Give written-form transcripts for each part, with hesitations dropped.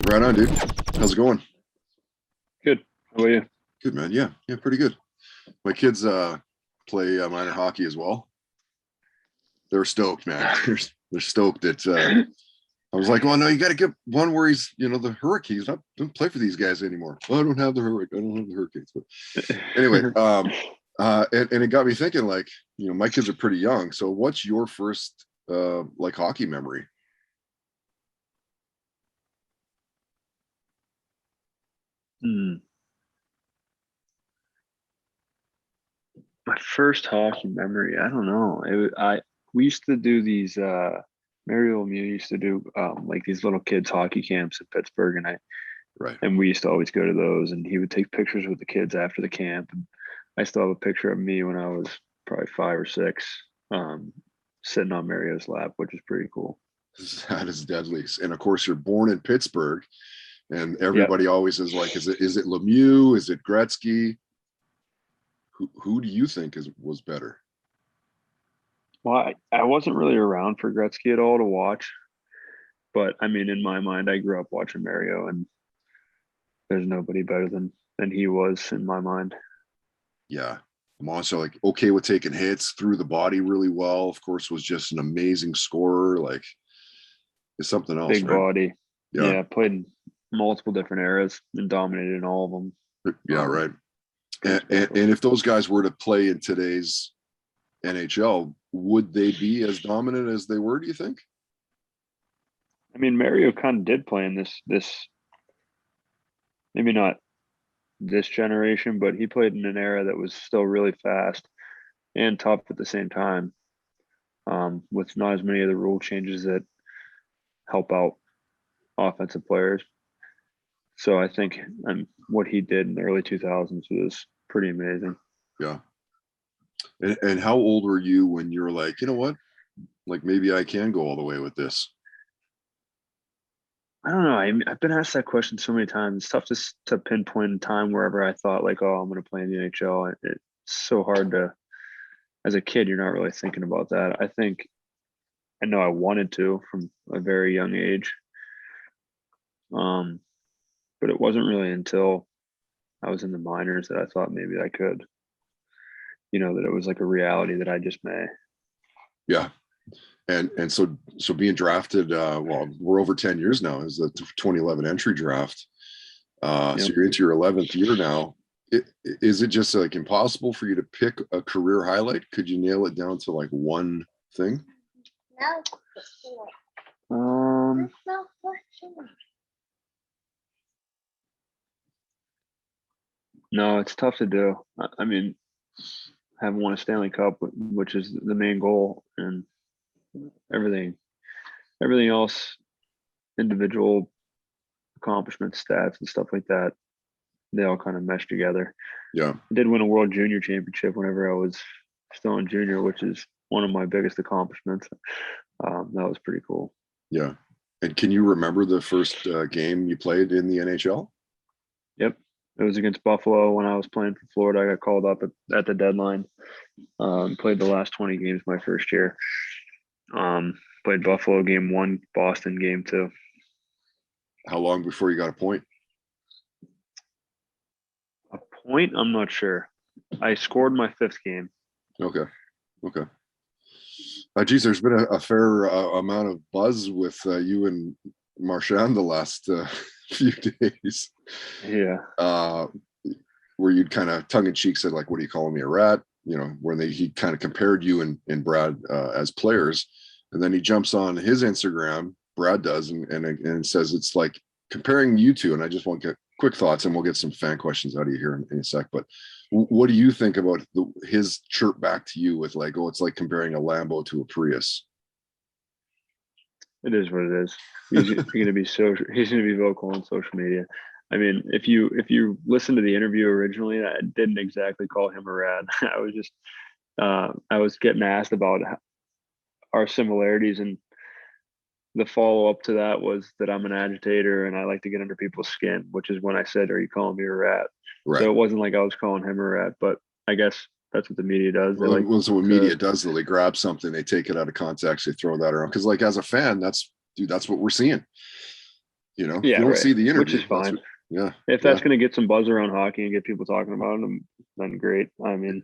Right on, dude. How's it going? Good. How about you? Good, man. Yeah, pretty good. My kids play minor hockey as well. They're stoked, man. They're stoked that I was like, well, no, you got to get one where he's, the Hurricanes. Don't play for these guys anymore. Well, I don't have the Hurricanes. But anyway, and it got me thinking, like, my kids are pretty young. So what's your first like hockey memory? My first hockey memory, I don't know. We used to do these Mario and me used to do like these little kids hockey camps in Pittsburgh, Right. and we used to always go to those, and he would take pictures with the kids after the camp. And I still have a picture of me when I was probably 5 or 6, sitting on Mario's lap, which is pretty cool. That is deadly. And of course, you're born in Pittsburgh, and Yep. everybody always is like, is it Lemieux? Is it Gretzky? Who do you think was better? Well, I wasn't really around for Gretzky at all to watch, but I mean, in my mind, I grew up watching Mario, and there's nobody better than he was in my mind. Yeah. I'm also like okay with taking hits through the body really well. Of course, was just an amazing scorer. Like, it's something else. Big Right? body. Yeah. Played in multiple different eras and dominated in all of them. Yeah, right. And if those guys were to play in today's NHL, would they be as dominant as they were, do you think? I mean, Mario kind of did play in this maybe not this generation, but he played in an era that was still really fast and tough at the same time, with not as many of the rule changes that help out offensive players. So I think what he did in the early 2000s was pretty amazing. Yeah. And how old were you when you were like, you know what? Like, maybe I can go all the way with this? I don't know. I've been asked that question so many times. It's tough to pinpoint in time wherever I thought like, oh, I'm going to play in the NHL. It's so hard to, as a kid, you're not really thinking about that. I know I wanted to from a very young age. But it wasn't really until I was in the minors that I thought maybe I could, that it was like a reality that I just may. Yeah. And so being drafted, well, we're over 10 years now, is the 2011 entry draft. Yep. So you're into your 11th year now. Is it just like impossible for you to pick a career highlight? Could you nail it down to like one thing? No, it's tough to do. I mean, haven't won a Stanley Cup, which is the main goal, and everything else, individual accomplishments, stats, and stuff like that, they all kind of mesh together. Yeah. I did win a World Junior Championship whenever I was still in junior, which is one of my biggest accomplishments. That was pretty cool. Yeah. And can you remember the first game you played in the NHL? Yep. It was against Buffalo when I was playing for Florida. I got called up at the deadline. Played the last 20 games my first year. Played Buffalo game 1, Boston game 2. How long before you got a point? A point? I'm not sure. I scored my 5th game. Okay. Geez, there's been a fair amount of buzz with you and Marchand the last few days. Yeah. Where you'd kind of tongue-in-cheek said, like, what are you calling me, a rat? Where he kind of compared you and Brad as players. And then he jumps on his Instagram, Brad does, and says it's like comparing you two. And I just want to get quick thoughts, and we'll get some fan questions out of you here in a sec. But what do you think about his chirp back to you with like, oh, it's like comparing a Lambo to a Prius? It is what it is. He's going to be vocal on social media. I mean, if you listen to the interview originally, I didn't exactly call him a rat. I was just I was getting asked about our similarities, and the follow up to that was that I'm an agitator and I like to get under people's skin, which is when I said, "Are you calling me a rat?" Right. So it wasn't like I was calling him a rat, but I guess that's what the media does. So what media does, they grab something, they take it out of context, they throw that around. Because like as a fan, that's what we're seeing. If Yeah, you don't right. see the Which interview, is fine. yeah, If yeah, that's going to get some buzz around hockey and get people talking about them, then great. I mean,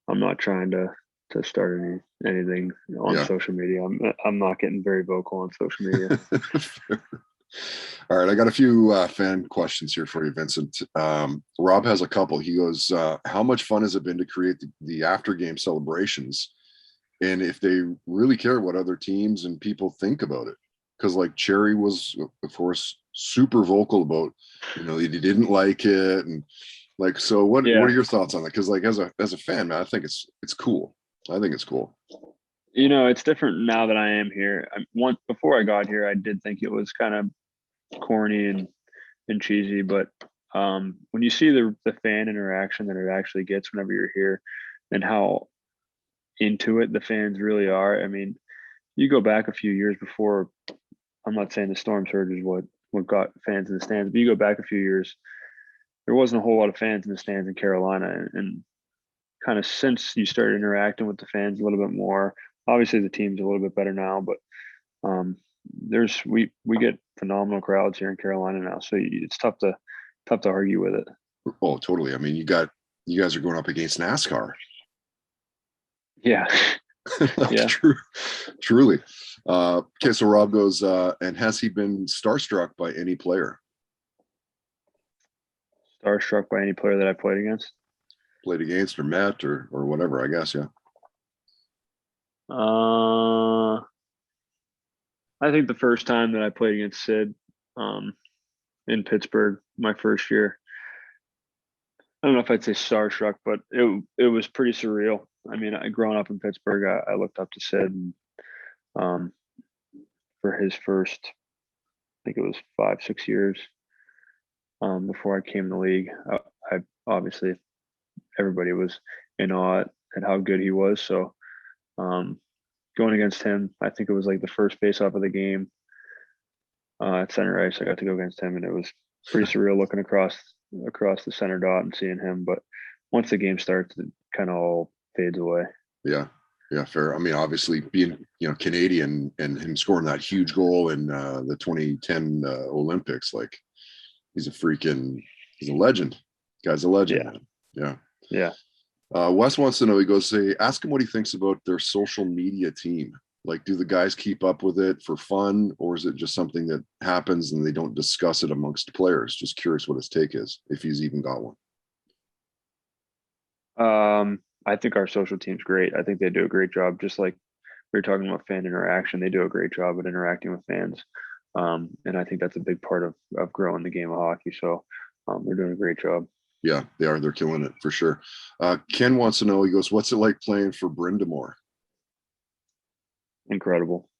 I'm not trying to start anything on yeah. social media. I'm not getting very vocal on social media. All right, I got a few fan questions here for you, Vincent. Rob has a couple. He goes, how much fun has it been to create the after game celebrations, and if they really care what other teams and people think about it? Because like Cherry was, of course, super vocal about, he didn't like it, and like, so what Yeah. are your thoughts on that? Because like as a fan, man, I think it's cool. I think it's cool. It's different now that I am here. Before I got here, I did think it was kind of corny and cheesy, but when you see the fan interaction that it actually gets whenever you're here, and how into it the fans really are. I mean, you go back a few years before. I'm not saying the storm surge is what got fans in the stands, but you go back a few years, there wasn't a whole lot of fans in the stands in Carolina, and kind of since you started interacting with the fans a little bit more. Obviously, the team's a little bit better now, but we get phenomenal crowds here in Carolina now, so it's tough to argue with it. Oh, totally. I mean, you guys are going up against NASCAR. Yeah. Yeah. Truly. Okay, so Rob goes, and has he been starstruck by any player? Starstruck by any player that I played against? Played against or met or whatever, I guess, yeah. I think the first time that I played against Sid in Pittsburgh, my first year, I don't know if I'd say starstruck, but it was pretty surreal. I mean, growing up in Pittsburgh, I looked up to Sid, and for his first, I think it was 5-6 years before I came in the league. I obviously, everybody was in awe at how good he was. So going against him, I think it was like the first face-off of the game at center ice. I got to go against him, and it was pretty surreal looking across the center dot and seeing him. But once the game starts, it kind of all fades away. Yeah, fair. I mean, obviously being Canadian and him scoring that huge goal in the 2010 Olympics, like he's a legend. Guy's a legend, Yeah. man. Yeah. Yeah. Wes wants to know, he goes, ask him what he thinks about their social media team. Like, do the guys keep up with it for fun, or is it just something that happens and they don't discuss it amongst players? Just curious what his take is, if he's even got one. I think our social team's great. I think they do a great job. Just like we were talking about fan interaction, they do a great job at interacting with fans. And I think that's a big part of growing the game of hockey. So they're doing a great job. Yeah, they are. They're killing it for sure. Ken wants to know, he goes, what's it like playing for Brendamore? Incredible.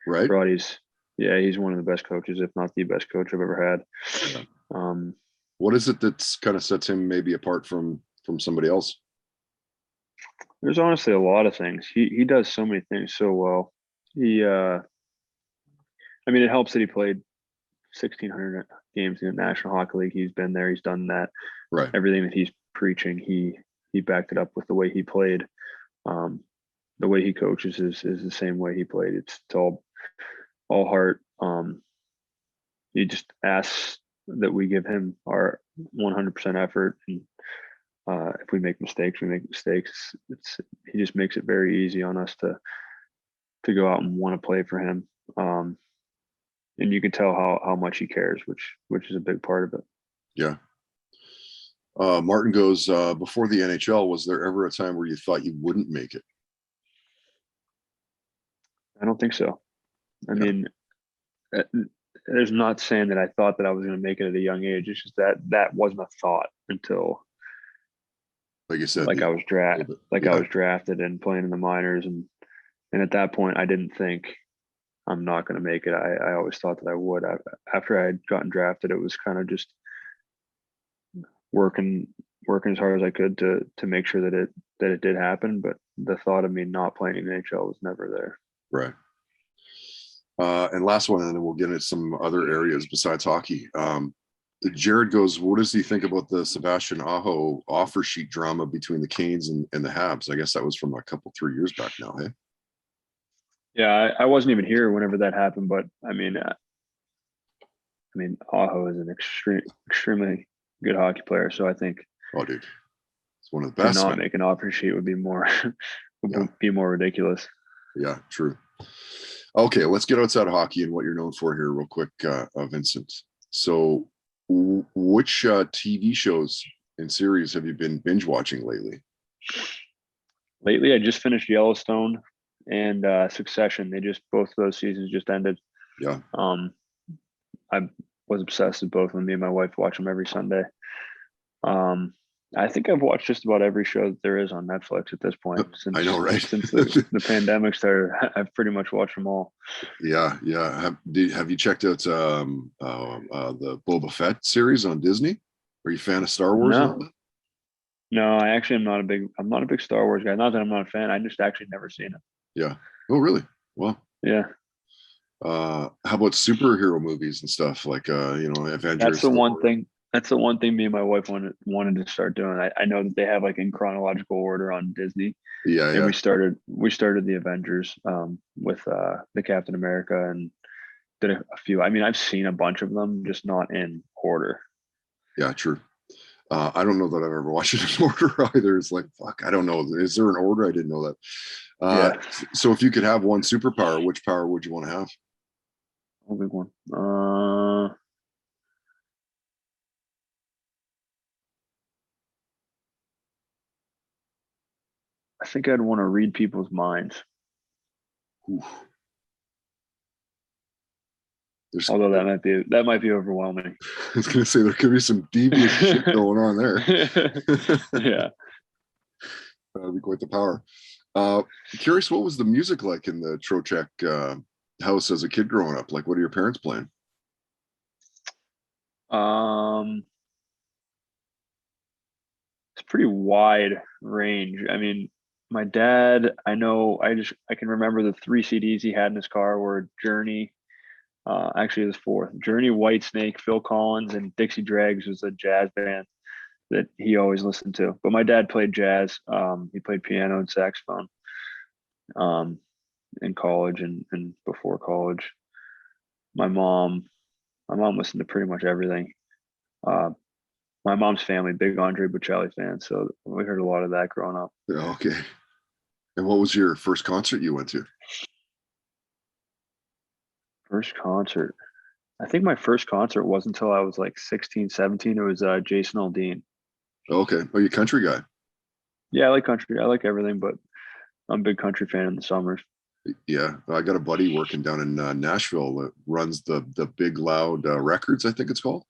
Right? He's one of the best coaches, if not the best coach I've ever had. Yeah. What is it that's kind of sets him maybe apart from somebody else? There's honestly a lot of things. He does so many things so well. I mean, it helps that he played 1,600 games in the National Hockey League. He's been there. He's done that. Right. Everything that he's preaching, he backed it up with the way he played. The way he coaches is the same way he played. It's all heart. He just asks that we give him our 100% effort, and if we make mistakes, we make mistakes. He just makes it very easy on us to go out and want to play for him. And you can tell how much he cares, which is a big part of it. Yeah. Martin goes, before the NHL, was there ever a time where you thought you wouldn't make it? I don't think so. I mean, there's not saying that I thought that I was going to make it at a young age. It's just that wasn't a thought until, like you said, I was drafted and playing in the minors, and at that point, I didn't think I'm not going to make it. I always thought that I would. After I had gotten drafted, it was kind of just working as hard as I could to make sure that it did happen. But the thought of me not playing in the NHL was never there. Right. And last one, and then we'll get into some other areas besides hockey. Jared goes, what does he think about the Sebastian Aho offer sheet drama between the Canes and the Habs? I guess that was from 3 years back now, hey? Yeah, I wasn't even here whenever that happened, but I mean, mean, Aho is an extremely good hockey player. So I think, Oh, dude, it's one of the to best. not make an offer sheet would be more ridiculous. Yeah, true. Okay, let's get outside of hockey and what you're known for here, real quick, Vincent. So, which TV shows and series have you been binge watching lately? Lately, I just finished Yellowstone and Succession. Both of those seasons just ended. Yeah. I was obsessed with both of them. Me and my wife watch them every Sunday. I think I've watched just about every show that there is on Netflix at this point. I know, right? Since the pandemic started, I've pretty much watched them all. Yeah. Have you checked out the Boba Fett series on Disney? Are you a fan of Star Wars? No, I actually am not I'm not a big Star Wars guy. Not that I'm not a fan. I just actually never seen it. Yeah. Oh, really? Well. Yeah. How about superhero movies and stuff like Avengers? That's the one thing. That's the one thing me and my wife wanted to start doing. I know that they have like in chronological order on Disney. Yeah, and we started the Avengers with the Captain America and did a few. I mean, I've seen a bunch of them, just not in order. Yeah, true. I don't know that I've ever watched it in order either. It's like, fuck, I don't know. Is there an order? I didn't know that. Yeah. So if you could have one superpower, which power would you want to have? A big one. I think I'd want to read people's minds. Oof. Although that might be overwhelming. I was gonna say there could be some devious shit going on there. Yeah. That'd be quite the power. Curious, what was the music like in the Trocheck house as a kid growing up? Like, what are your parents playing? It's pretty wide range. I mean, my dad, I can remember the 3 CDs he had in his car were Journey. Actually, it was 4. Journey, Whitesnake, Phil Collins, and Dixie Dregs was a jazz band that he always listened to. But my dad played jazz. He played piano and saxophone in college and before college. My mom listened to pretty much everything. My mom's family, big Andre Bocelli fan, so we heard a lot of that growing up. Okay. And what was your first concert you went to? First concert. I think my first concert wasn't until I was like 16, 17. It was Jason Aldean. Okay. Oh, you a country guy? Yeah, I like country. I like everything, but I'm a big country fan in the summers. Yeah. I got a buddy working down in Nashville that runs the Big Loud Records, I think it's called.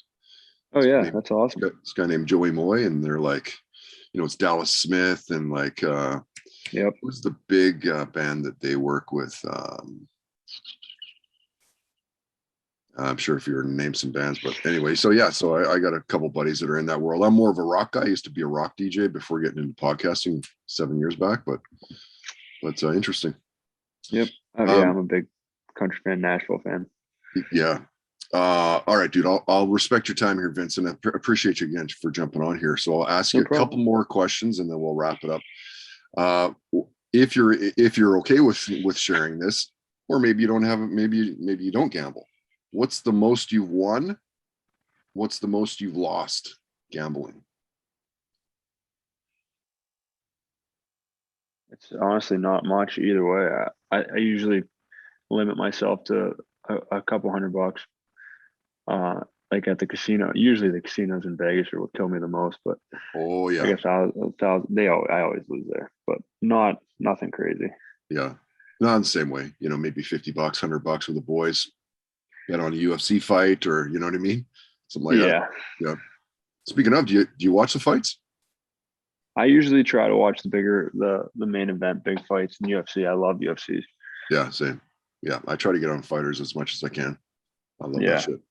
Oh, yeah. That's awesome. This guy named Joey Moy, and they're like, it's Dallas Smith and like, yep. Who's the big band that they work with? I'm sure if you were to name some bands, but anyway, so I got a couple buddies that are in that world. I'm more of a rock guy. I used to be a rock DJ before getting into podcasting 7 years back, but interesting. Yep. I'm a big country fan, Nashville fan. Yeah. All right, dude. I'll respect your time here, Vincent. I appreciate you again for jumping on here. So I'll ask you a couple more questions, and then we'll wrap it up. If you're okay with sharing this, or maybe you don't have it, maybe you don't gamble. What's the most you've won? What's the most you've lost gambling? It's honestly not much either way. I usually limit myself to a couple $100. Like at the casino. Usually the casinos in Vegas are what kill me the most, but oh yeah, I guess I always lose there, but nothing crazy. Yeah, not in the same way. Maybe $50, $100 with the boys. Get on a UFC fight, or you know what I mean, something like that. Yeah. Speaking of, do you watch the fights? I usually try to watch the main event, big fights in UFC. I love UFC. Yeah, same. Yeah, I try to get on fighters as much as I can. I love that shit.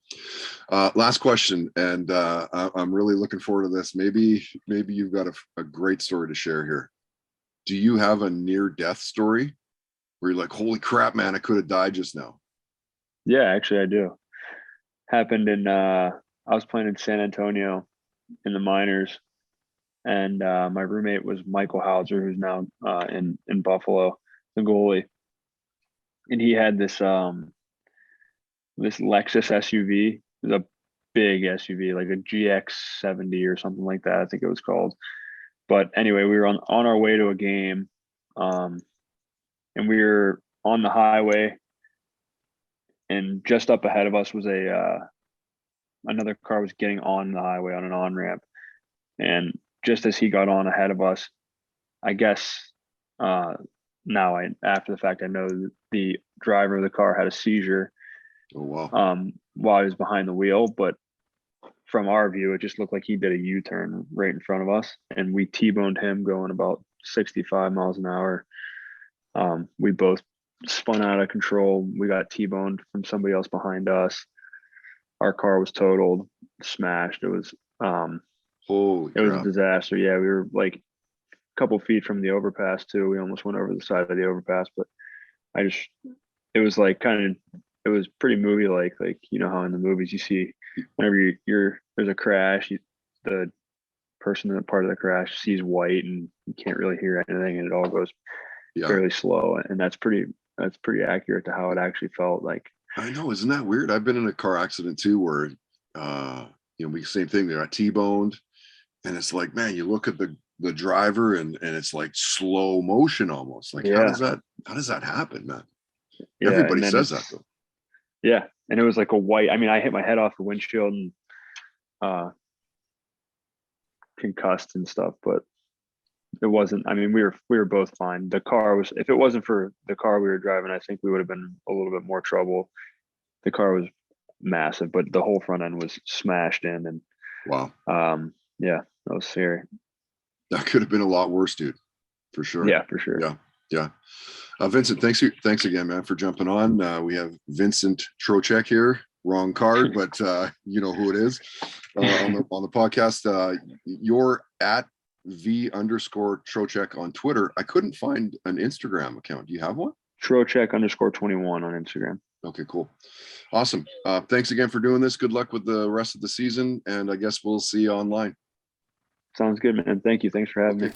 Last question, and I'm really looking forward to this. Maybe you've got a great story to share here. Do you have a near-death story where you're like, holy crap, man, I could have died just now? Yeah, actually I do. Happened in I was playing in San Antonio in the minors, and my roommate was Michael Hauser, who's now in Buffalo, the goalie. And he had this Lexus SUV a big SUV, like a GX70 or something like that, I think it was called. But anyway, we were on our way to a game, and we were on the highway, and just up ahead of us was another car was getting on the highway on an on-ramp. And just as he got on ahead of us, I guess now after the fact, I know the driver of the car had a seizure. Oh, wow. While he was behind the wheel, but from our view, it just looked like he did a U-turn right in front of us, and we T-boned him going about 65 miles an hour. We both spun out of control. We got T-boned from somebody else behind us. Our car was totaled, smashed. It was Holy it was a crap. disaster. Yeah, we were like a couple feet from the overpass too. We almost went over the side of the overpass, but it was like it was pretty movie like you know how in the movies you see whenever there's a crash, the person in the part of the crash sees white and you can't really hear anything, and it all goes fairly slow. And that's pretty accurate to how it actually felt like. I know, isn't that weird? I've been in a car accident too where we same thing. They got T-boned, and it's like, man, you look at the driver and it's like slow motion almost. Like, how does that happen, man? Yeah, Everybody says that though. Yeah, and it was like a white. I mean, I hit my head off the windshield and concussed and stuff, but it wasn't. I mean, we were both fine. The car was. If it wasn't for the car we were driving, I think we would have been a little bit more trouble. The car was massive, but the whole front end was smashed in, and wow. Yeah, that was scary. That could have been a lot worse, dude. For sure. Yeah, for sure. Yeah. Vincent, thanks again, man, for jumping on. We have Vincent Trocheck here. Wrong card, but you know who it is. On the podcast, you're at V_Trocheck on Twitter. I couldn't find an Instagram account. Do you have one? Trocheck_21 on Instagram. Okay, cool. Awesome. Thanks again for doing this. Good luck with the rest of the season, and I guess we'll see you online. Sounds good, man. Thank you. Thanks for having me.